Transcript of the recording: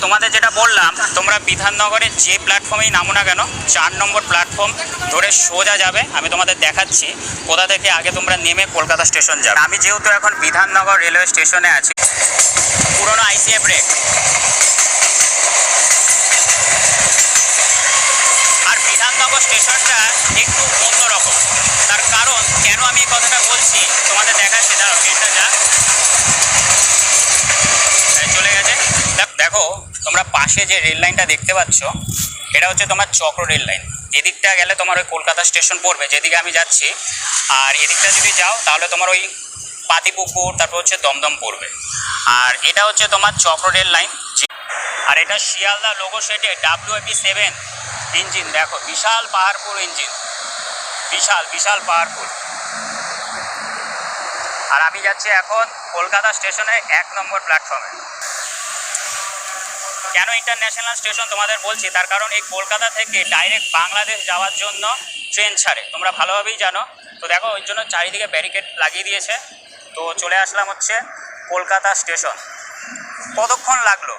তোমাদের যেটা বললাম, তোমরা বিধাননগরে যে প্ল্যাটফর্মেই নামো না কেন, 4 নম্বর প্ল্যাটফর্ম ধরে সোজা যাবে। আমি তোমাদের দেখাচ্ছি কোথা থেকে আগে তোমরা নেমে কলকাতা স্টেশন যাবে। আমি যেহেতু এখন বিধাননগর রেলওয়ে স্টেশনে আছি, পুরনো আইসিএ ব্রেক। আর বিধাননগর স্টেশনটা একটু অন্যরকম, তার কারণ কেন আমি এই কথাটা বলছি তোমাদের দেখাচ্ছি। দাঁড়াও, ট্রেনটা যাক, চলে গেছে। দেখো, তোমরা পাশে যে রেল লাইনটা দেখতে পাচ্ছ, এটা হচ্ছে তোমার চক্র রেল লাইন। এদিকটা গেলে তোমার ওই কলকাতা স্টেশন পড়বে, যেদিকে আমি যাচ্ছি। আর এদিকটা যদি যাও তাহলে তোমার ওই পাতিপুকুর, তারপর হচ্ছে দমদম পড়বে। আর এটা হচ্ছে তোমার চক্র রেল লাইন। আর এটা শিয়ালদা লোগো সেটে WAP7 ইঞ্জিন। দেখো, বিশাল পাহাড়পুর ইঞ্জিন, বিশাল বিশাল পাহাড়পুর। আর আমি যাচ্ছি এখন কলকাতা স্টেশনে 1 নম্বর প্ল্যাটফর্মে। কেন ইন্টারন্যাশনাল স্টেশন তোমাদের বলছি, তার কারণ এই কলকাতা থেকে ডাইরেক্ট বাংলাদেশ যাওয়ার জন্য ট্রেন ছাড়ে, তোমরা ভালোভাবেই জানো। তো দেখো, ওই জন্য চারিদিকে ব্যারিকেড লাগিয়ে দিয়েছে। তো চলে আসলাম হচ্ছে কলকাতা স্টেশন। কতক্ষণ লাগলো